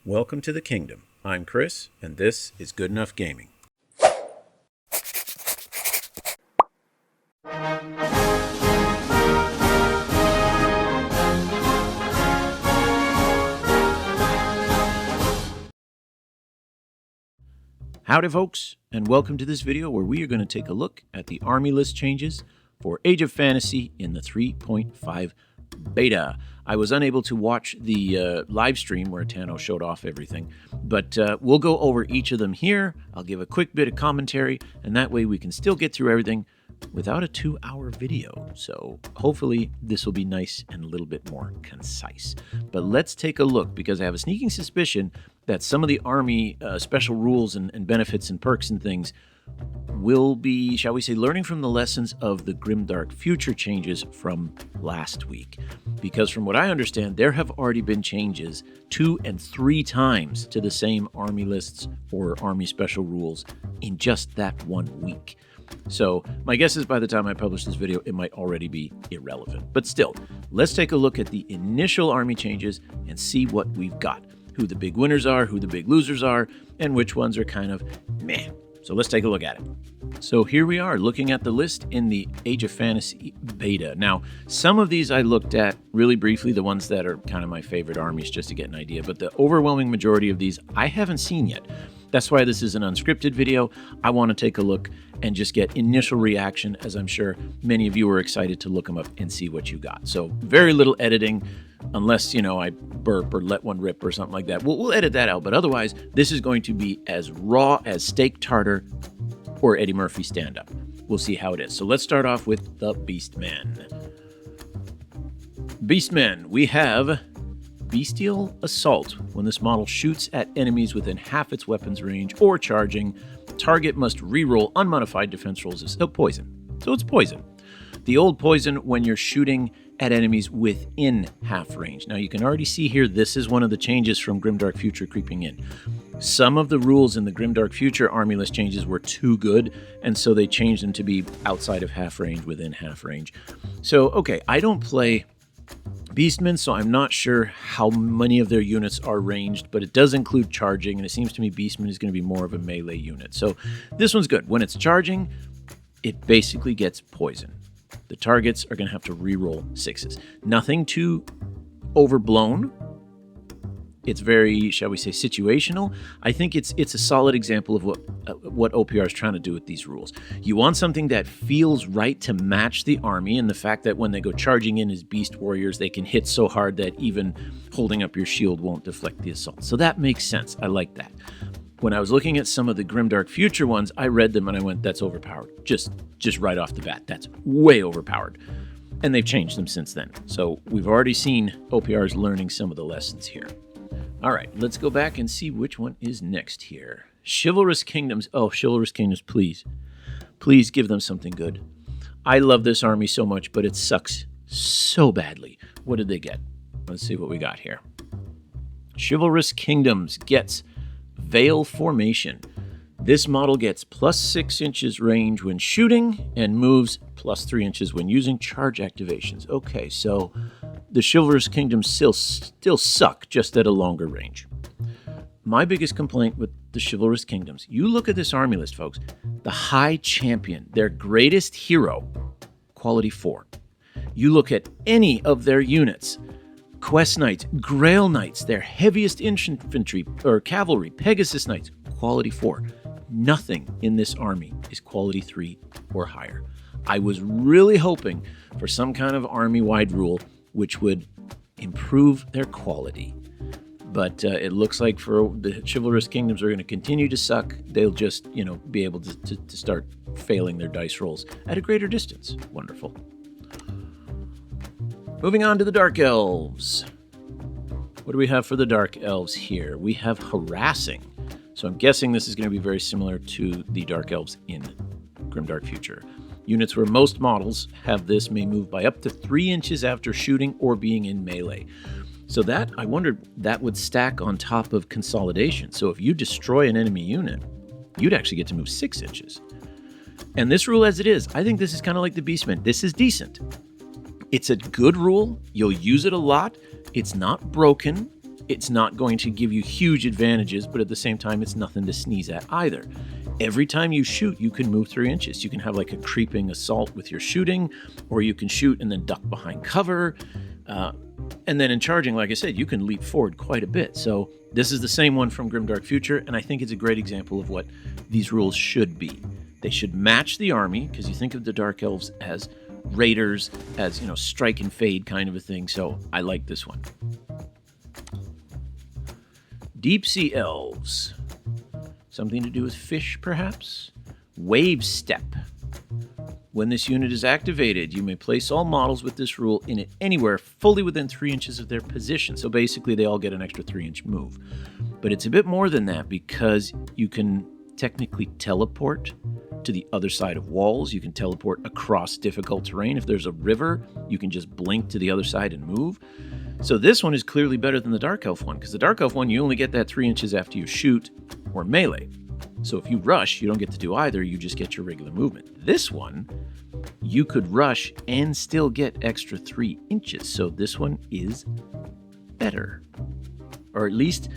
Welcome to the Kingdom. I'm Chris, and this is Good Enough Gaming. Howdy folks, and welcome to this video where we are going to take a look at the army list changes for Age of Fantasy in the 3.5 beta. I was unable to watch the live stream where Tano showed off everything, but we'll go over each of them here. I'll give a quick bit of commentary, and that way we can still get through everything without a 2-hour video. So hopefully this will be nice and a little bit more concise. But let's take a look, because I have a sneaking suspicion that some of the army special rules and benefits and perks and things will be, shall we say, learning from the lessons of the Grimdark Future changes from last week. Because from what I understand, there have already been changes 2 and 3 times to the same army lists or army special rules in just that 1 week. So my guess is by the time I publish this video, it might already be irrelevant. But still, let's take a look at the initial army changes and see what we've got. Who the big winners are, who the big losers are, and which ones are kind of meh. So let's take a look at it. So here we are looking at the list in the Age of Fantasy beta. Now, some of these I looked at really briefly, the ones that are kind of my favorite armies, just to get an idea, but the overwhelming majority of these I haven't seen yet. That's why this is an unscripted video. I want to take a look and just get initial reaction, as I'm sure many of you are excited to look them up and see what you got. So very little editing, unless, I burp or let one rip or something like that. We'll edit that out, but otherwise, this is going to be as raw as steak tartar or Eddie Murphy stand-up. We'll see how it is. So let's start off with the Beastmen. Beastmen, we have Bestial Assault. When this model shoots at enemies within half its weapon's range or charging, target must reroll unmodified defense rolls of poison. So it's poison. The old poison when you're shooting at enemies within half range. Now you can already see here, this is one of the changes from Grimdark Future creeping in. Some of the rules in the Grimdark Future army list changes were too good, and so they changed them to be outside of half range, within half range. So, okay, I don't play Beastmen, so I'm not sure how many of their units are ranged, but it does include charging, and it seems to me Beastmen is going to be more of a melee unit. So this one's good. When it's charging, it basically gets poison. The targets are going to have to reroll 6s. Nothing too overblown. It's very, shall we say, situational. I think it's a solid example of what OPR is trying to do with these rules. You want something that feels right to match the army, and the fact that when they go charging in as beast warriors, they can hit so hard that even holding up your shield won't deflect the assault. So that makes sense. I like that. When I was looking at some of the Grimdark Future ones, I read them and I went, that's overpowered. Just right off the bat, that's way overpowered. And they've changed them since then. So we've already seen OPRs learning some of the lessons here. All right, let's go back and see which one is next here. Chivalrous Kingdoms. Oh, Chivalrous Kingdoms, please. Please give them something good. I love this army so much, but it sucks so badly. What did they get? Let's see what we got here. Chivalrous Kingdoms gets Veil Formation. This model gets plus 6 inches range when shooting and moves plus 3 inches when using charge activations. Okay, so the Chivalrous Kingdoms still suck, just at a longer range. My biggest complaint with the Chivalrous Kingdoms, you look at this army list, folks. The High Champion, their greatest hero, quality 4. You look at any of their units, Quest Knights, Grail Knights, their heaviest infantry or cavalry, Pegasus Knights, quality 4. Nothing in this army is quality 3 or higher. I was really hoping for some kind of army-wide rule which would improve their quality. But it looks like for the Chivalrous Kingdoms are going to continue to suck. They'll just, be able to start failing their dice rolls at a greater distance. Wonderful. Moving on to the Dark Elves. What do we have for the Dark Elves here? We have Harassing. So I'm guessing this is going to be very similar to the Dark Elves in Grimdark Future. Units where most models have this may move by up to 3 inches after shooting or being in melee. So that, I wondered, that would stack on top of Consolidation. So if you destroy an enemy unit, you'd actually get to move 6 inches. And this rule as it is, I think this is kind of like the Beastmen. This is decent. It's a good rule. You'll use it a lot. It's not broken. It's not going to give you huge advantages, but at the same time, it's nothing to sneeze at either. Every time you shoot, you can move 3 inches. You can have like a creeping assault with your shooting, or you can shoot and then duck behind cover. And then in charging, like I said, you can leap forward quite a bit. So this is the same one from Grimdark Future, and I think it's a great example of what these rules should be. They should match the army, because you think of the Dark Elves as raiders, as, strike and fade kind of a thing. So I like this one. Deep Sea Elves. Something to do with fish, perhaps? Wave Step. When this unit is activated, you may place all models with this rule in it anywhere fully within 3 inches of their position. So basically, they all get an extra 3-inch move. But it's a bit more than that, because you can technically teleport to the other side of walls. You can teleport across difficult terrain. If there's a river, you can just blink to the other side and move. So this one is clearly better than the Dark Elf one, because the Dark Elf one, you only get that 3 inches after you shoot or melee. So if you rush, you don't get to do either, you just get your regular movement. This one, you could rush and still get extra 3 inches. So this one is better. Or at least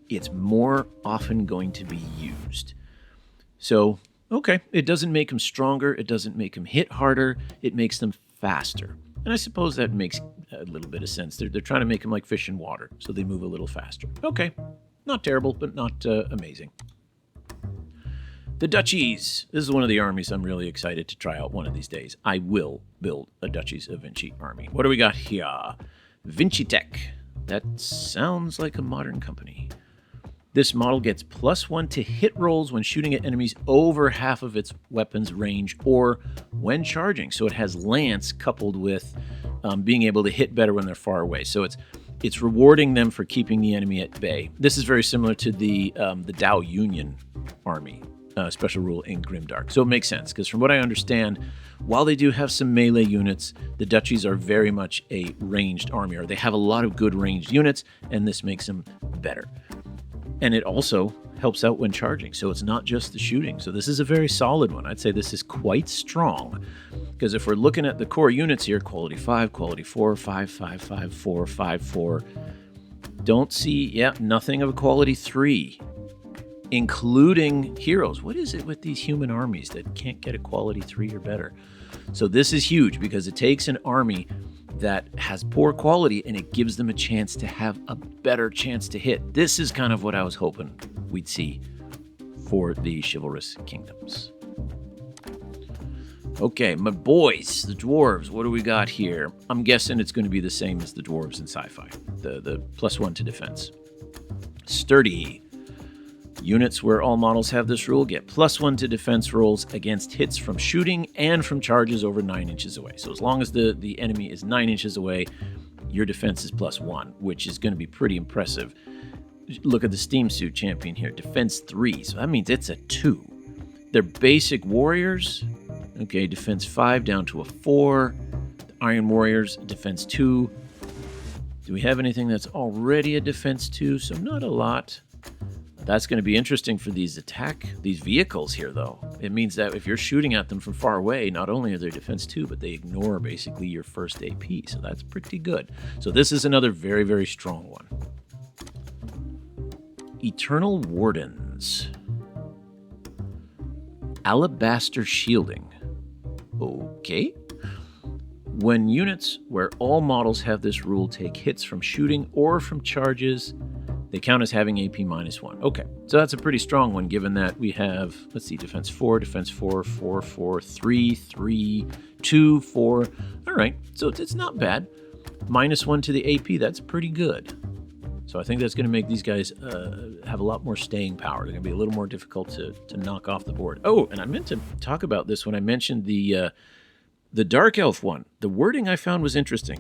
it's more often going to be used. So, okay, it doesn't make them stronger, it doesn't make them hit harder, it makes them faster. And I suppose that makes a little bit of sense. They're trying to make them like fish in water, so they move a little faster. Okay, not terrible, but not amazing. The Duchies. This is one of the armies I'm really excited to try out one of these days. I will build a Duchies of Vinci army. What do we got here? Vinci Tech. That sounds like a modern company. This model gets +1 to hit rolls when shooting at enemies over half of its weapon's range or when charging. So it has lance coupled with being able to hit better when they're far away. So it's rewarding them for keeping the enemy at bay. This is very similar to the Dao Union army special rule in Grimdark. So it makes sense, because from what I understand, while they do have some melee units, the Duchies are very much a ranged army, or they have a lot of good ranged units, and this makes them better. And it also helps out when charging, so it's not just the shooting. So this is a very solid one. I'd say this is quite strong, because if we're looking at the core units here, quality 5, quality 4, 5, 5, 5, 4, 5, 4, don't see, nothing of a quality 3, including heroes. What is it with these human armies that can't get a quality 3 or better? So this is huge, because it takes an army that has poor quality and it gives them a chance to have a better chance to hit. This is kind of what I was hoping we'd see for the Chivalrous Kingdoms. Okay, my boys, the Dwarves, what do we got here? I'm guessing it's going to be the same as the Dwarves in sci-fi, the +1 to defense. Sturdy. Units where all models have this rule get +1 to defense rolls against hits from shooting and from charges over 9 inches away. So as long as the enemy is 9 inches away, your defense is +1, which is going to be pretty impressive. Look at the Steam Suit champion here, defense 3, so that means it's a 2. They're basic warriors. Okay, defense 5 down to a 4. The Iron Warriors, defense 2. Do we have anything that's already a defense 2? So not a lot. That's going to be interesting for these vehicles here, though. It means that if you're shooting at them from far away, not only are they defense 2, but they ignore basically your first AP, so that's pretty good. So this is another very, very strong one. Eternal Wardens. Alabaster Shielding. Okay. When units where all models have this rule take hits from shooting or from charges, they count as having AP -1. Okay, so that's a pretty strong one, given that we have, let's see, defense 4, 4, 4, 3, 3, 2, 4. All right, so it's not bad. -1 to the AP, that's pretty good. So I think that's going to make these guys have a lot more staying power. They're going to be a little more difficult to knock off the board. Oh, and I meant to talk about this when I mentioned the Dark Elf one. The wording I found was interesting.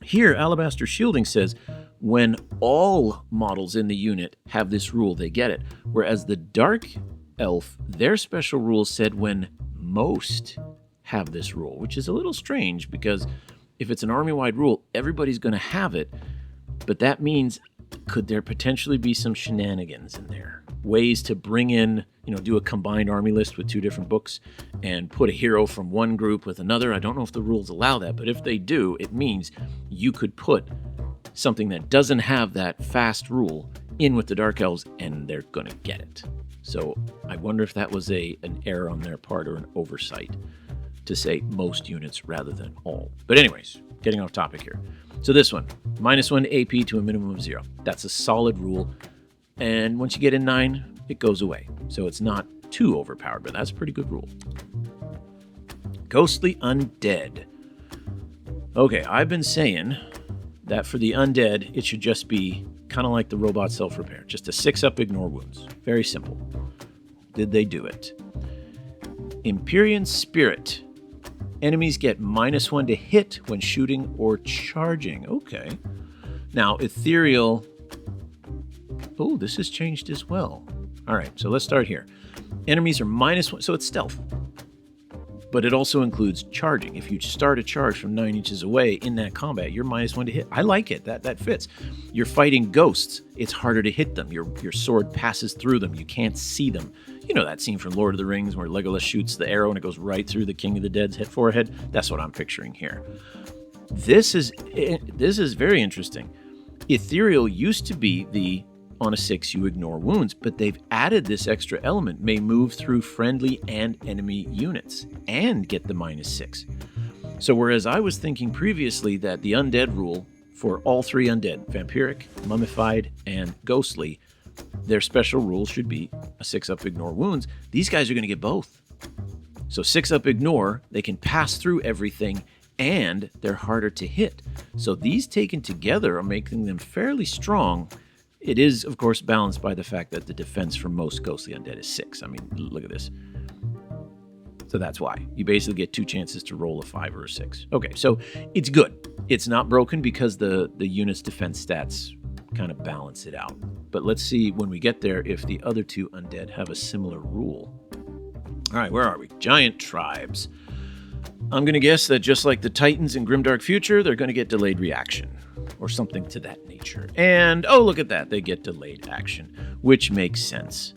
Here, Alabaster Shielding says, when all models in the unit have this rule, they get it. Whereas the Dark Elf, their special rule said when most have this rule, which is a little strange, because if it's an army-wide rule, everybody's going to have it. But that means, could there potentially be some shenanigans in there? Ways to bring in, do a combined army list with 2 different books and put a hero from one group with another. I don't know if the rules allow that, but if they do, it means you could put something that doesn't have that fast rule in with the Dark Elves, and they're going to get it. So I wonder if that was an error on their part or an oversight to say most units rather than all. But anyways, getting off topic here. So this one, -1 AP to a minimum of 0. That's a solid rule. And once you get in 9, it goes away. So it's not too overpowered, but that's a pretty good rule. Ghostly Undead. Okay, I've been saying that for the Undead, it should just be kind of like the robot self-repair. Just a 6-up, ignore wounds. Very simple. Did they do it? Empyrean Spirit. Enemies get -1 to hit when shooting or charging. Okay. Now, Ethereal. Oh, this has changed as well. All right, so let's start here. Enemies are -1, so it's stealth. But it also includes charging. If you start a charge from 9 inches away in that combat, you're -1 to hit. I like it. That fits. You're fighting ghosts. It's harder to hit them. Your sword passes through them. You can't see them. You know that scene from Lord of the Rings where Legolas shoots the arrow and it goes right through the King of the Dead's forehead? That's what I'm picturing here. This is very interesting. Ethereal used to be the on a 6 you ignore wounds, but they've added this extra element, may move through friendly and enemy units and get the -6. So whereas I was thinking previously that the undead rule for all 3 undead, Vampiric, Mummified, and Ghostly, their special rule should be a 6-up ignore wounds, these guys are going to get both. So 6-up ignore, they can pass through everything, and they're harder to hit. So these taken together are making them fairly strong. It is, of course, balanced by the fact that the defense for most Ghostly Undead is 6. I mean, look at this. So that's why. You basically get 2 chances to roll a 5 or a 6. Okay, so it's good. It's not broken because the unit's defense stats kind of balance it out. But let's see when we get there if the other 2 undead have a similar rule. All right, where are we? Giant tribes. I'm going to guess that just like the Titans in Grimdark Future, they're going to get delayed reaction or something to that nature. And, oh, look at that. They get delayed action, which makes sense.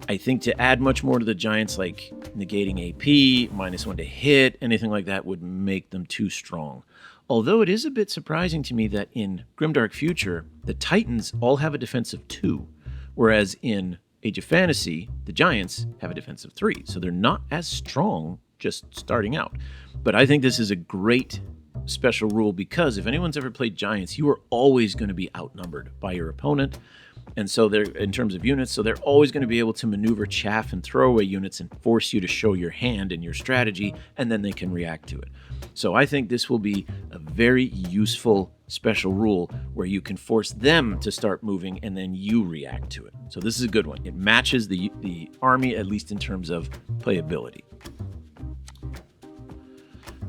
I think to add much more to the Giants, like negating AP, -1 to hit, anything like that would make them too strong. Although it is a bit surprising to me that in Grimdark Future, the Titans all have a defense of 2, whereas in Age of Fantasy, the Giants have a defense of 3. So they're not as strong just starting out. But I think this is a great special rule because if anyone's ever played Giants, you are always going to be outnumbered by your opponent. And so they're, in terms of units, so they're always going to be able to maneuver chaff and throwaway units and force you to show your hand and your strategy, and then they can react to it. So I think this will be a very useful special rule where you can force them to start moving and then you react to it. So this is a good one. It matches the army, at least in terms of playability.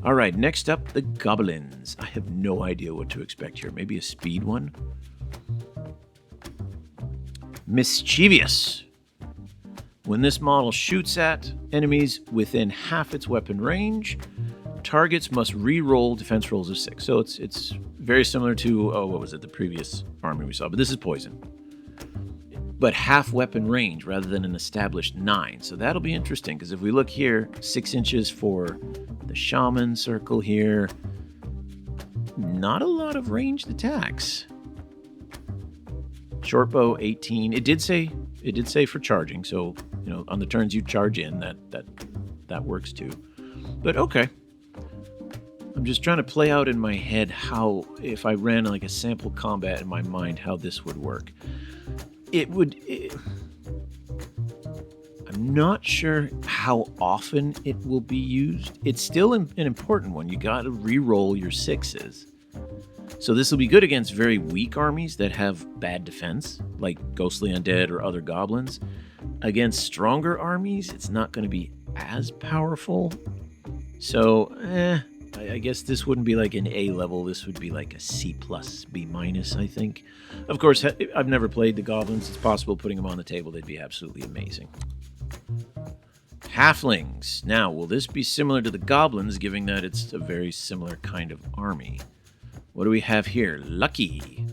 All right, next up, the Goblins. I have no idea what to expect here. Maybe a speed one? Mischievous. When this model shoots at enemies within half its weapon range, targets must re-roll defense rolls of 6. So it's very similar to, what was it, the previous army we saw. But this is poison. But half weapon range rather than an established 9. So that'll be interesting, because if we look here, 6 inches for the shaman circle here. Not a lot of ranged attacks. Shortbow 18. It did say for charging, so on the turns you charge in, that works too. But okay. I'm just trying to play out in my head how, if I ran like a sample combat in my mind, how this would work. I'm not sure how often it will be used. It's still an important one. You got to re-roll your 6s. So this will be good against very weak armies that have bad defense, like Ghostly Undead or other Goblins. Against stronger armies, it's not going to be as powerful. So, I guess this wouldn't be like an A level. This would be like a C+, B-, I think. Of course, I've never played the Goblins. It's possible putting them on the table, they'd be absolutely amazing. Halflings. Now, will this be similar to the Goblins, given that it's a very similar kind of army? What do we have here? Lucky.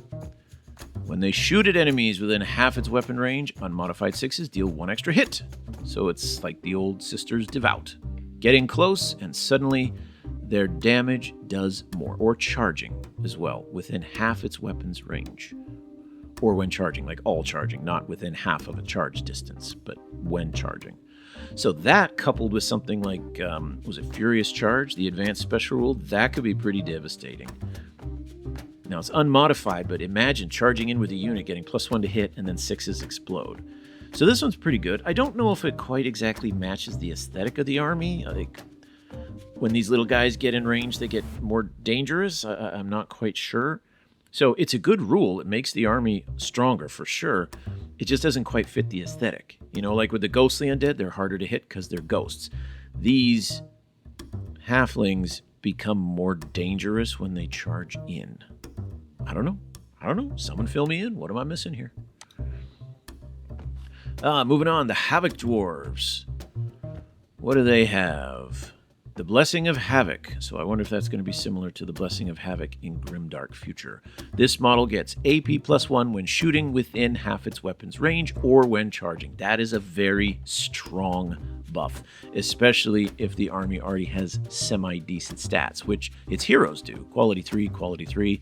When they shoot at enemies within half its weapon range, unmodified 6s deal 1 extra hit. So it's like the old Sisters Devout. Getting close, and suddenly their damage does more. Or charging. as well, within half its weapon's range. Or when charging, like all charging, not within half of a charge distance, but when charging. So that, coupled with something like, was it Furious Charge, the advanced special rule, that could be pretty devastating. Now, it's unmodified, but imagine charging in with a unit, getting +1 to hit, and then 6s explode. So this one's pretty good. I don't know if it quite exactly matches the aesthetic of the army. Like, when these little guys get in range, they get more dangerous. I'm not quite sure. So it's a good rule. It makes the army stronger, for sure. It just doesn't quite fit the aesthetic. You know, like with the ghostly undead, they're harder to hit because they're ghosts. These halflings become more dangerous when they charge in. I don't know. Someone fill me in. What am I missing here? Moving on, the Havoc Dwarves. What do they have? The Blessing of Havoc. So I wonder if that's going to be similar to the Blessing of Havoc in Grimdark Future. This model gets AP +1 when shooting within half its weapon's range or when charging. That is a very strong buff, especially if the army already has semi-decent stats, which its heroes do. Quality 3.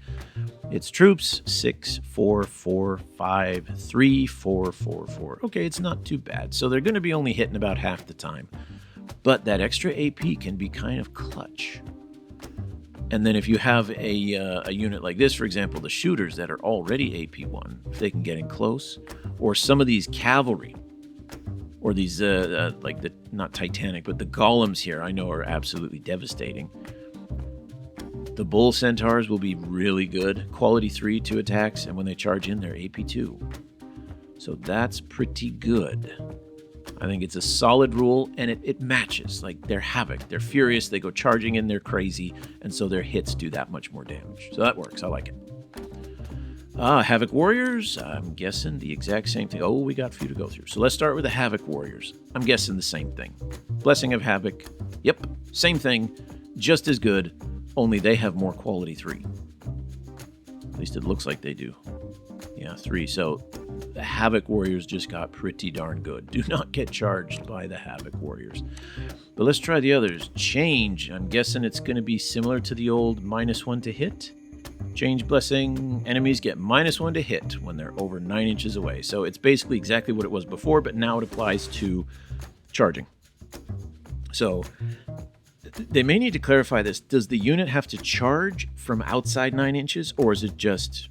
Its troops, 6, 4, 4, 5, 3, 4, 4, 4. Okay, it's not too bad. So they're going to be only hitting about half the time. But that extra AP can be kind of clutch. And then if you have a unit like this, for example, the shooters that are already AP1, if they can get in close, or some of these cavalry, or these, like the, not Titanic, but the golems here, I know are absolutely devastating. The bull centaurs will be really good. Quality 3 to attacks, and when they charge in, they're AP2. So that's pretty good. I think it's a solid rule, and it matches. Like, they're Havoc, they're furious, they go charging in, they're crazy, and so their hits do that much more damage. So that works, I like it. Havoc Warriors, I'm guessing the exact same thing. Oh, we got a few to go through. So let's start with the Havoc Warriors. I'm guessing the same thing. Blessing of Havoc, yep, same thing, just as good, only they have more quality 3. At least it looks like they do. Yeah, 3. So the Havoc Warriors just got pretty darn good. Do not get charged by the Havoc Warriors. But let's try the others. Change. I'm guessing it's going to be similar to the old -1 to hit. Change Blessing. Enemies get -1 to hit when they're over 9 inches away. So it's basically exactly what it was before, but now it applies to charging. So they may need to clarify this. Does the unit have to charge from outside 9 inches, or is it just...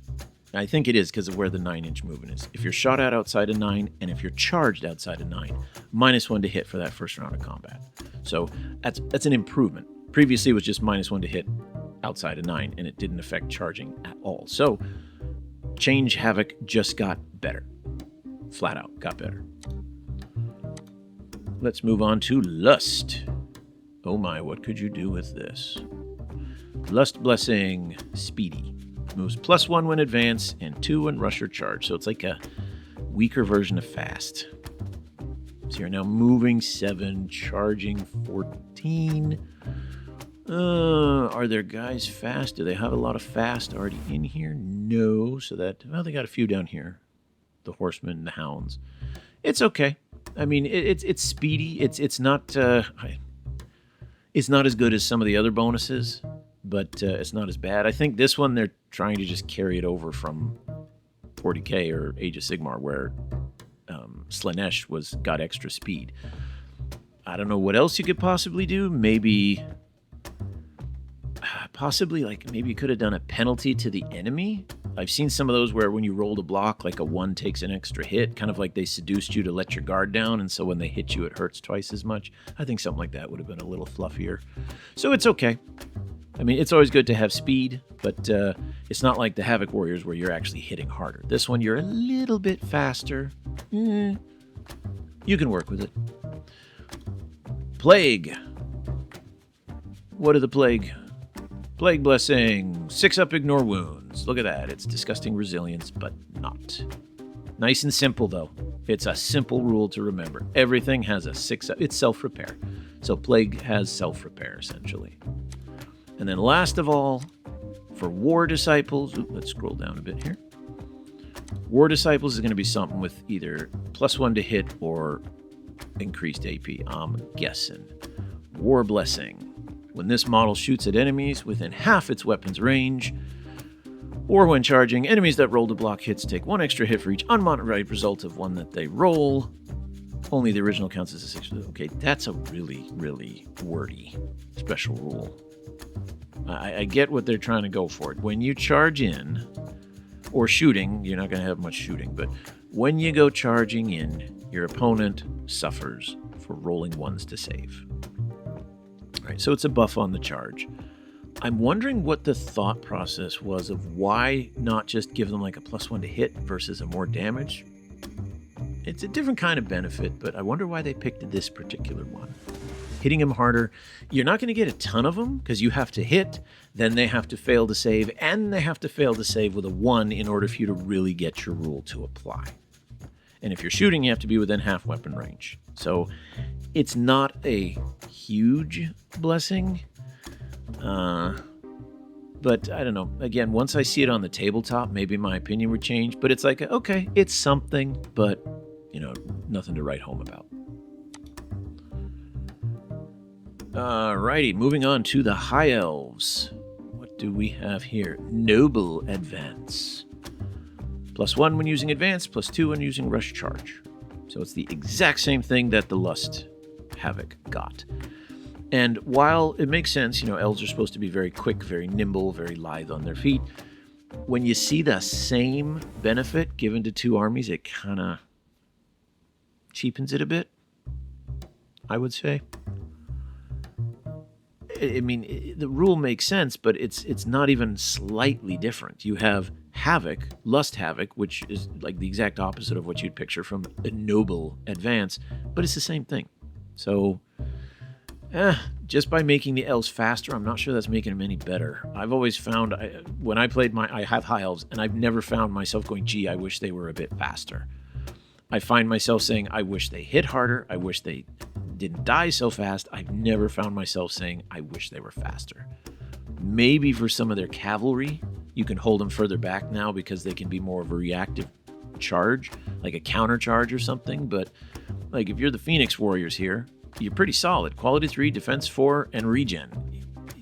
I think it is because of where the 9-inch movement is. If you're shot at outside of 9, and if you're charged outside of 9, -1 to hit for that first round of combat. So that's an improvement. Previously, it was just -1 to hit outside of 9, and it didn't affect charging at all. So Change Havoc just got better. Flat out, got better. Let's move on to Lust. Oh my, what could you do with this? Lust Blessing, Speedy. Moves +1 when advance and 2 when rush or charge. So it's like a weaker version of fast. So you're now moving 7, charging 14. Are there guys fast? Do they have a lot of fast already in here? No. So that, well, they got a few down here. The horsemen and the hounds. It's okay. I mean, it's speedy. It's not as good as some of the other bonuses, but it's not as bad. I think this one they're trying to just carry it over from 40k or Age of Sigmar, where Slanesh got extra speed. I don't know what else you could possibly do. Maybe you could have done a penalty to the enemy. I've seen some of those where when you rolled a block, like a 1 takes an extra hit, kind of like they seduced you to let your guard down, and so when they hit you, it hurts twice as much. I think something like that would have been a little fluffier. So it's okay. I mean, it's always good to have speed, but it's not like the Havoc Warriors where you're actually hitting harder. This one, you're a little bit faster. You can work with it. Plague. What are the Plague? Plague Blessing. 6 up, ignore wounds. Look at that. It's disgusting resilience, but not. Nice and simple, though. It's a simple rule to remember. Everything has a 6 up. It's self-repair. So Plague has self-repair, essentially. And then last of all, for War Disciples, let's scroll down a bit here. War Disciples is going to be something with either +1 to hit or increased AP, I'm guessing. War Blessing. When this model shoots at enemies within half its weapon's range, Or when charging, enemies that roll to block hits take 1 extra hit for each unmodified result of one that they roll. Only the original counts as a 6. Okay, that's a really, really wordy special rule. I get what they're trying to go for. When you charge in, or shooting, you're not going to have much shooting, but when you go charging in, your opponent suffers for rolling 1s to save. All right, so it's a buff on the charge. I'm wondering what the thought process was of why not just give them like a +1 to hit versus a more damage. It's a different kind of benefit, but I wonder why they picked this particular one. Hitting them harder, you're not going to get a ton of them because you have to hit, then they have to fail to save, and they have to fail to save with a 1 in order for you to really get your rule to apply. And if you're shooting, you have to be within half weapon range. So it's not a huge blessing. But I don't know. Again, once I see it on the tabletop, maybe my opinion would change. But it's like, okay, it's something, but, nothing to write home about. Alrighty, moving on to the High Elves. What do we have here? Noble Advance. +1 when using Advance, +2 when using Rush Charge. So it's the exact same thing that the Lust Havoc got. And while it makes sense, elves are supposed to be very quick, very nimble, very lithe on their feet, when you see the same benefit given to 2 armies, it kind of cheapens it a bit, I would say. I mean, the rule makes sense, but it's not even slightly different. You have Havoc, Lust Havoc, which is like the exact opposite of what you'd picture from a Noble Advance, but it's the same thing. So... just by making the elves faster, I'm not sure that's making them any better. I've always found, when I played I have high elves, and I've never found myself going, gee, I wish they were a bit faster. I find myself saying, I wish they hit harder, I wish they didn't die so fast. I've never found myself saying, I wish they were faster. Maybe for some of their cavalry, you can hold them further back now because they can be more of a reactive charge, like a counter charge or something, but like if you're the Phoenix Warriors here, you're pretty solid. Quality 3, defense 4, and regen.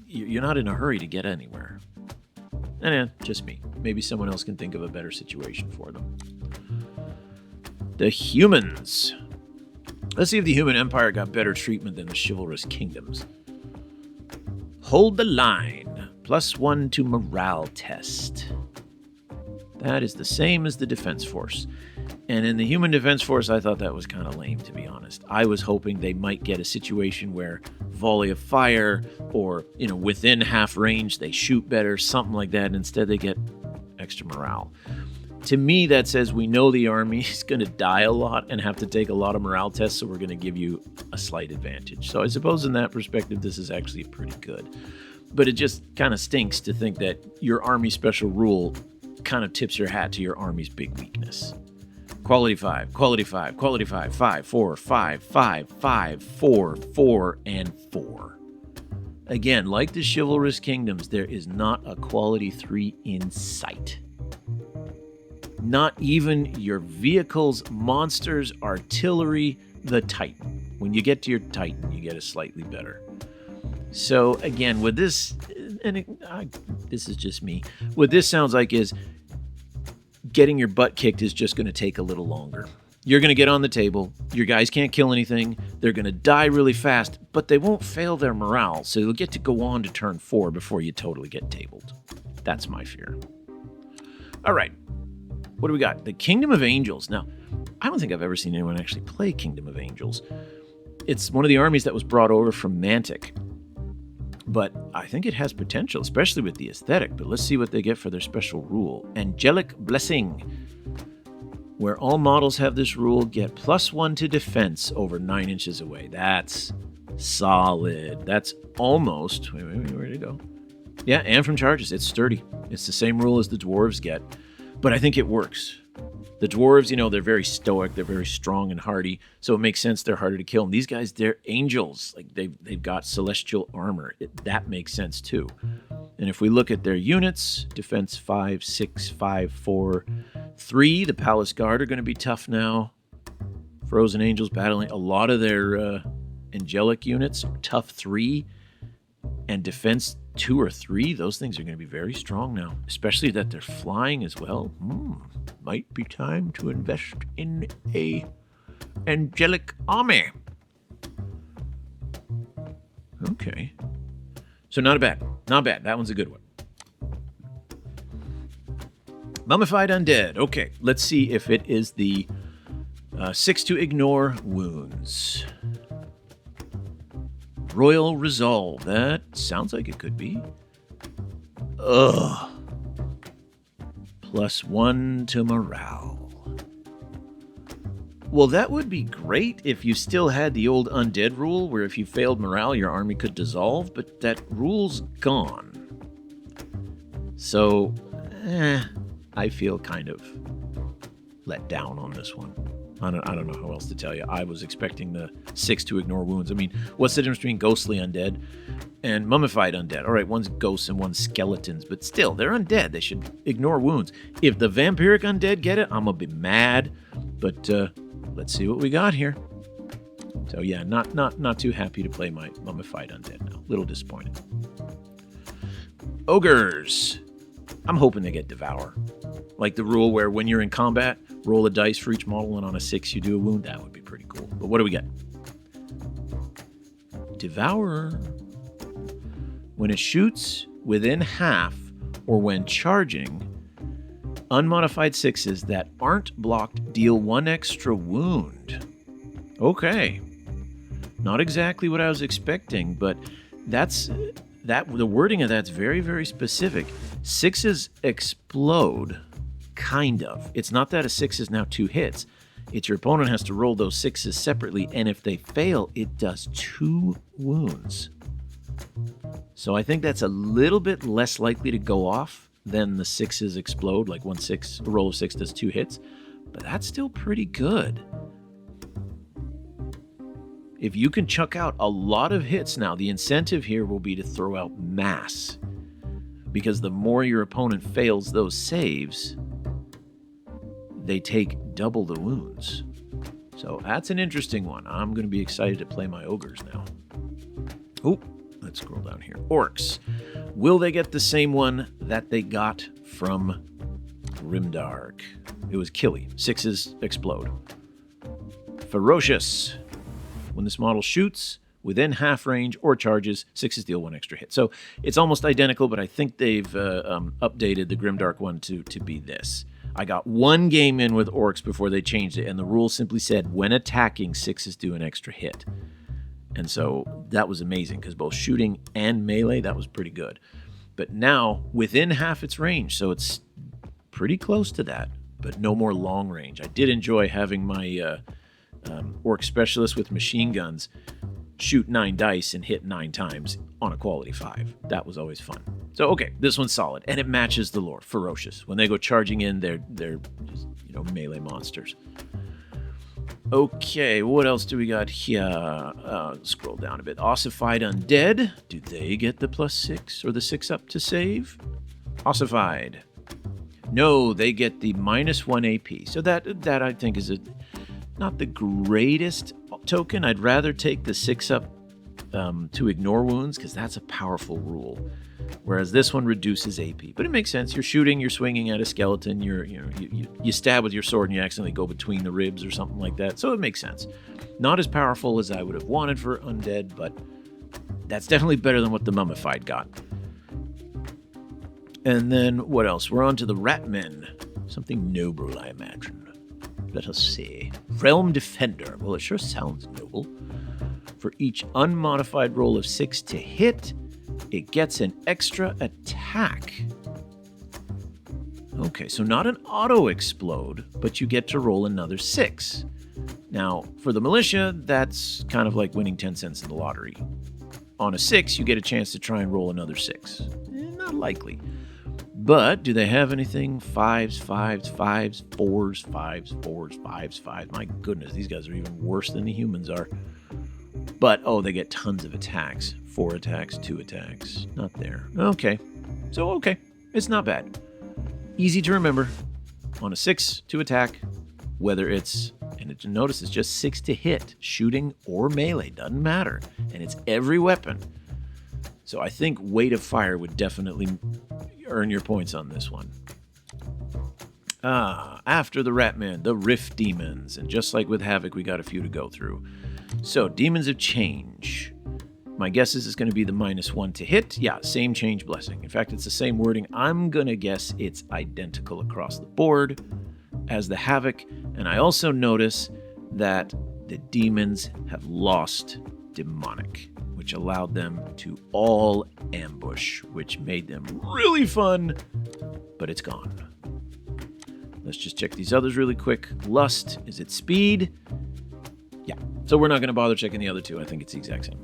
You're not in a hurry to get anywhere. Just me. Maybe someone else can think of a better situation for them. The humans. Let's see if the human empire got better treatment than the Chivalrous Kingdoms. Hold the line. +1 to morale test. That is the same as the defense force. And in the human defense force, I thought that was kind of lame, to be honest. I was hoping they might get a situation where volley of fire or, within half range, they shoot better, something like that. And instead, they get extra morale. To me, that says we know the army is going to die a lot and have to take a lot of morale tests, so we're going to give you a slight advantage. So I suppose in that perspective, this is actually pretty good. But it just kind of stinks to think that your army special rule kind of tips your hat to your army's big weakness. Quality 5, quality 5, quality 5, 5, 4, 5, 5, 5, 4, 4, and 4. Again, like the Chivalrous Kingdoms, there is not a quality 3 in sight. Not even your vehicles, monsters, artillery, the Titan. When you get to your Titan, you get a slightly better. So again, with this, this is just me, what this sounds like is getting your butt kicked is just going to take a little longer. You're going to get on the table. Your guys can't kill anything. They're going to die really fast, but they won't fail their morale, so you'll get to go on to turn 4 before you totally get tabled. That's my fear. All right. What do we got? The Kingdom of Angels. Now, I don't think I've ever seen anyone actually play Kingdom of Angels. It's one of the armies that was brought over from Mantic. But I think it has potential, especially with the aesthetic. But let's see what they get for their special rule. Angelic Blessing. Where all models have this rule, get +1 to defense over 9 inches away. That's solid. That's almost... Wait, where'd it go? Yeah, and from charges. It's sturdy. It's the same rule as the dwarves get. But I think it works. The dwarves, they're very stoic. They're very strong and hardy. So it makes sense they're harder to kill. And these guys, they're angels. Like they've got celestial armor. That makes sense too. And if we look at their units, defense 5, 6, 5, 4, 3. The Palace Guard are going to be tough now. Frozen Angels battling. A lot of their angelic units are tough 3 and defense 2 or 3, those things are going to be very strong now, especially that they're flying as well. Might be time to invest in a angelic army. Okay. So not bad. Not bad. That one's a good one. Mummified Undead. Okay, let's see if it is the 6 to ignore wounds. Royal Resolve. That sounds like it could be. Ugh. +1 to morale. Well, that would be great if you still had the old undead rule, where if you failed morale, your army could dissolve, but that rule's gone. So, I feel kind of let down on this one. I don't know how else to tell you. I was expecting the 6 to ignore wounds. I mean, what's the difference between ghostly undead and mummified undead? All right, one's ghosts and one's skeletons, but still, they're undead. They should ignore wounds. If the vampiric undead get it, I'm going to be mad, but let's see what we got here. So yeah, not too happy to play my mummified undead now. Little disappointed. Ogres. I'm hoping they get Devour. Like the rule where when you're in combat, roll a dice for each model, and on a 6 you do a wound. That would be pretty cool. But what do we get? Devour. When it shoots within half or when charging, unmodified 6s that aren't blocked deal 1 extra wound. Okay. Not exactly what I was expecting, but the wording of that's very, very specific. 6s explode, kind of. It's not that a 6 is now 2 hits. It's your opponent has to roll those 6s separately, and if they fail, it does 2 wounds. So I think that's a little bit less likely to go off than the 6s explode, like a roll of 6 does 2 hits, but that's still pretty good. If you can chuck out a lot of hits now, the incentive here will be to throw out mass, because the more your opponent fails those saves, they take double the wounds. So that's an interesting one. I'm going to be excited to play my ogres now. Oh, let's scroll down here. Orcs. Will they get the same one that they got from Grimdark? It was Killy. 6s explode. Ferocious. When this model shoots within half range or charges, 6s deal 1 extra hit. So it's almost identical, but I think they've updated the Grimdark one to be this. I got 1 game in with Orcs before they changed it, and the rule simply said, when attacking, 6s do an extra hit. And so that was amazing, because both shooting and melee, that was pretty good. But now, within half its range, so it's pretty close to that, but no more long range. I did enjoy having my Orc specialist with machine guns shoot 9 dice and hit 9 times on a quality 5. That was always fun. So, okay, this one's solid, and it matches the lore. Ferocious. When they go charging in, they're just, melee monsters. Okay, what else do we got here? Scroll down a bit. Ossified Undead. Do they get the +6 or the 6 up to save? Ossified. No, they get the -1 AP. So that I think is not the greatest token. I'd rather take the 6 up to ignore wounds, because that's a powerful rule. Whereas this one reduces AP. But it makes sense. You're shooting, you're swinging at a skeleton, you stab with your sword and you accidentally go between the ribs or something like that. So it makes sense. Not as powerful as I would have wanted for Undead, but that's definitely better than what the Mummified got. And then what else? We're on to the Ratmen. Something noble, I imagine. Let us see. Realm Defender. Well, it sure sounds noble. For each unmodified roll of 6 to hit, it gets an extra attack. Okay, so not an auto-explode, but you get to roll another 6. Now, for the militia, that's kind of like winning 10 cents in the lottery. On a 6, you get a chance to try and roll another 6. Not likely. But do they have anything? 5s, 5s, 5s, 4s, 5s, 4s, 5s, 5s. My goodness, these guys are even worse than the humans are. But, they get tons of attacks. 4 attacks, 2 attacks. Not there. Okay. So, okay. It's not bad. Easy to remember. On a 6 to attack, whether it's, and notice it's just 6 to hit, shooting or melee, doesn't matter. And it's every weapon. So I think Weight of Fire would definitely earn your points on this one. After the Ratmen, the Rift Demons. And just like with Havoc, we got a few to go through. So, Demons of Change. My guess is it's going to be the -1 to hit. Yeah, same change blessing. In fact, it's the same wording. I'm going to guess it's identical across the board as the Havoc. And I also notice that the demons have lost Demonic, which allowed them to all ambush, which made them really fun, but it's gone. Let's just check these others really quick. Lust, is it speed? Yeah, so we're not going to bother checking the other two. I think it's the exact same.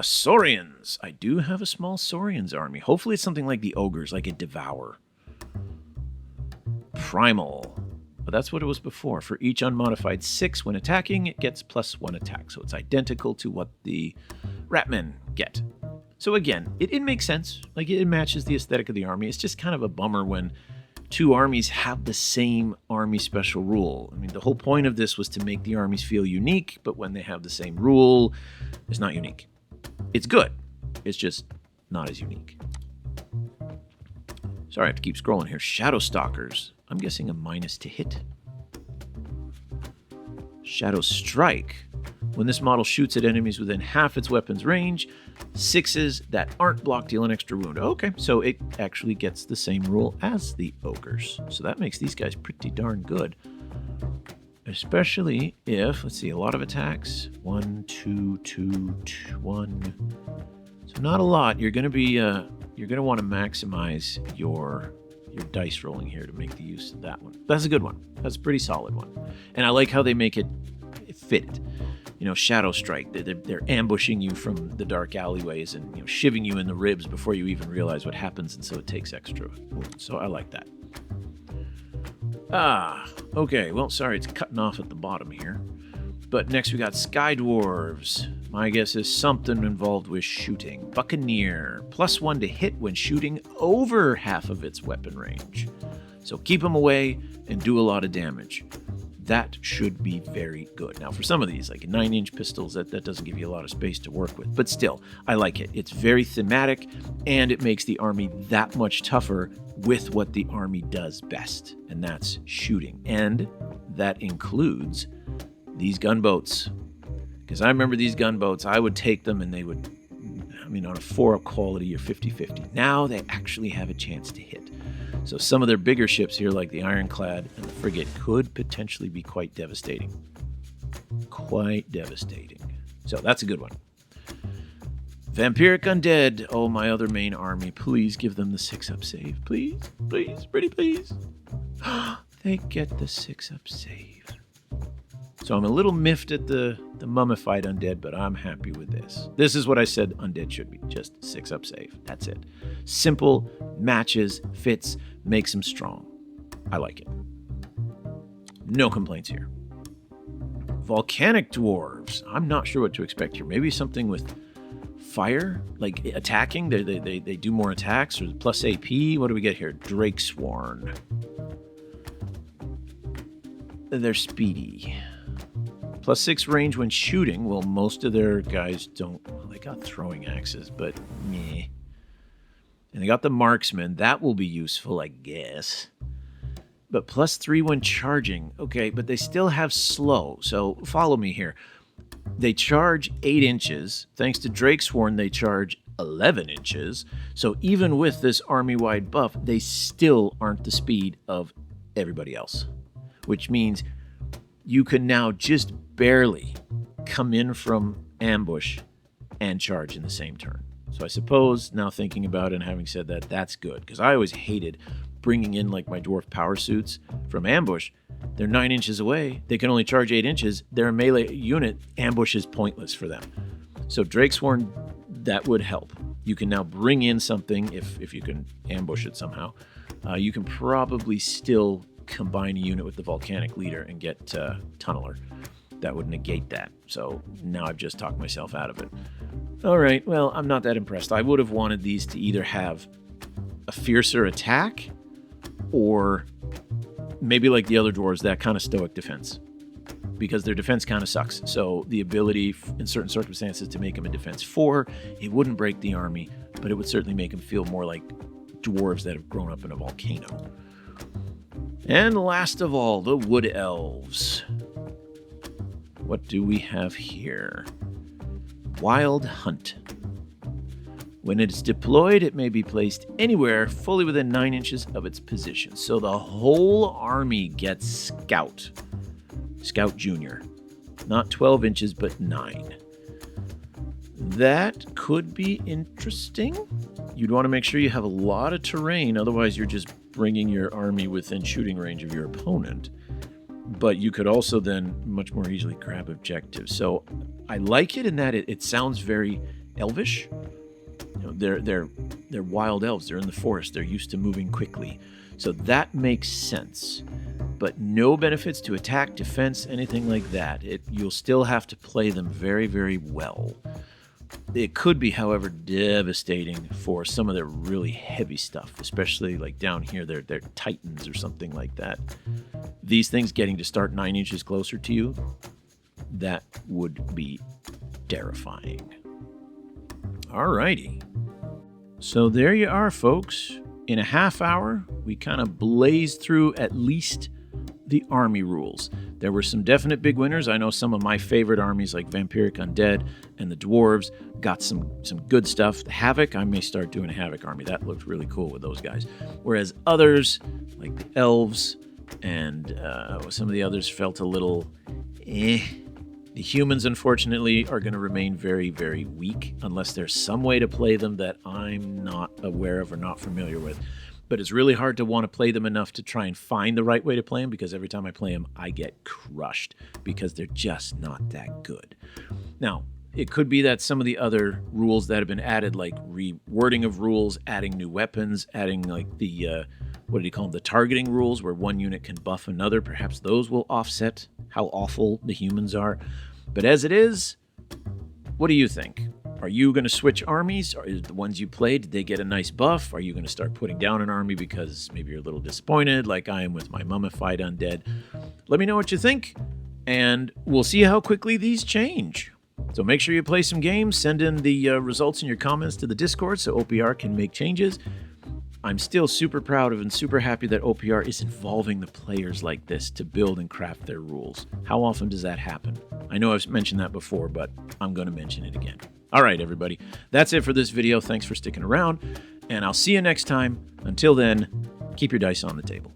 Saurians. I do have a small Saurians army. Hopefully it's something like the Ogres, like a Devour. Primal. But that's what it was before. For each unmodified 6 when attacking, it gets +1 attack. So it's identical to what the Ratmen get. So again, it makes sense. Like, it matches the aesthetic of the army. It's just kind of a bummer when 2 armies have the same army special rule. I mean, the whole point of this was to make the armies feel unique, but when they have the same rule, it's not unique. It's good. It's just not as unique. Sorry, I have to keep scrolling here. Shadow Stalkers. I'm guessing a -to hit. Shadow Strike. When this model shoots at enemies within half its weapon's range, 6s that aren't blocked deal an extra wound. Okay, so it actually gets the same rule as the Ogres. So that makes these guys pretty darn good. Especially if, let's see, a lot of attacks. 1, 2, 2, 1. So not a lot. You're going to want to maximize your dice rolling here to make the use of that one. That's a good one. That's a pretty solid one. And I like how they make it fit. You know, Shadow Strike. They're ambushing you from the dark alleyways and, you know, shivving you in the ribs before you even realize what happens, and so it takes extra wounds. So I like that. Okay. Well, sorry, it's cutting off at the bottom here. But next we got Sky Dwarves. My guess is something involved with shooting. Buccaneer. +1 to hit when shooting over half of its weapon range. So keep them away and do a lot of damage. That should be very good. Now, for some of these, like 9-inch pistols, that doesn't give you a lot of space to work with. But still, I like it. It's very thematic, and it makes the army that much tougher with what the army does best, and that's shooting. And that includes these gunboats. Because I remember these gunboats, I would take them, and they would, I mean, on a 4-up quality, you're 50-50. Now they actually have a chance to hit. So some of their bigger ships here, like the Ironclad and the Frigate, could potentially be quite devastating. Quite devastating. So that's a good one. Vampiric Undead. Oh, my other main army. Please give them the 6-up save. Please, please, pretty please. They get the 6-up save. So I'm a little miffed at the Mummified Undead, but I'm happy with this. This is what I said Undead should be. Just 6-up save. That's it. Simple, matches, fits, makes them strong. I like it. No complaints here. Volcanic Dwarves. I'm not sure what to expect here. Maybe something with fire, like attacking. They do more attacks, or plus AP. What do we get here? Drakesworn. They're speedy. +6 range when shooting. Well, most of their guys don't. Well, they got throwing axes, but meh. And they got the marksman. That will be useful, I guess. But +3 when charging. Okay, but they still have slow. So follow me here. They charge 8 inches. Thanks to Drakesworn, they charge 11 inches. So even with this army-wide buff, they still aren't the speed of everybody else. Which means you can now just barely come in from ambush and charge in the same turn. So I suppose, now thinking about it and having said that, that's good. Because I always hated bringing in like my dwarf power suits from ambush. They're 9 inches away. They can only charge 8 inches. Their melee unit, ambush is pointless for them. So Drakesworn, that would help. You can now bring in something, if you can ambush it somehow. You can probably still combine a unit with the Volcanic Leader and get Tunneler. That would negate that. So now I've just talked myself out of it. All right, well, I'm not that impressed. I would have wanted these to either have a fiercer attack or maybe like the other dwarves, that kind of stoic defense. because their defense kind of sucks. So the ability in certain circumstances to make them a defense 4, it wouldn't break the army, but it would certainly make them feel more like dwarves that have grown up in a volcano. And last of all, the Wood Elves. What do we have here? Wild Hunt. When it is deployed, it may be placed anywhere fully within 9 inches of its position. So the whole army gets Scout. Scout Junior. Not 12 inches, but 9. That could be interesting. You'd want to make sure you have a lot of terrain, otherwise you're just bringing your army within shooting range of your opponent. But you could also then much more easily grab objectives. So I like it in that it sounds very elvish. You know, they're wild elves. They're in the forest. They're used to moving quickly. So that makes sense. But no benefits to attack, defense, anything like that. You'll still have to play them very, very well. It could be, however, devastating for some of their really heavy stuff, especially like down here, they're Titans or something like that. These things getting to start 9 inches closer to you, that would be terrifying. Alrighty. So there you are, folks. In a half hour, we kind of blazed through at least the army rules. There were some definite big winners. I know some of my favorite armies like Vampiric Undead and the Dwarves got some good stuff. The Havoc, I may start doing a Havoc army. That looked really cool with those guys. Whereas others, like the Elves and some of the others felt a little eh. The humans, unfortunately, are going to remain very, very weak unless there's some way to play them that I'm not aware of or not familiar with. But it's really hard to want to play them enough to try and find the right way to play them, because every time I play them, I get crushed because they're just not that good. Now, it could be that some of the other rules that have been added, like rewording of rules, adding new weapons, adding like the, what do you call them, the targeting rules where one unit can buff another, perhaps those will offset how awful the humans are. But as it is, what do you think? Are you going to switch armies? Or is the ones you played, did they get a nice buff? Are you going to start putting down an army because maybe you're a little disappointed, like I am with my Mummified Undead? Let me know what you think, and we'll see how quickly these change. So make sure you play some games. Send in the results in your comments to the Discord so OPR can make changes. I'm still super proud of and super happy that OPR is involving the players like this to build and craft their rules. How often does that happen? I know I've mentioned that before, but I'm going to mention it again. All right, everybody. That's it for this video. Thanks for sticking around, and I'll see you next time. Until then, keep your dice on the table.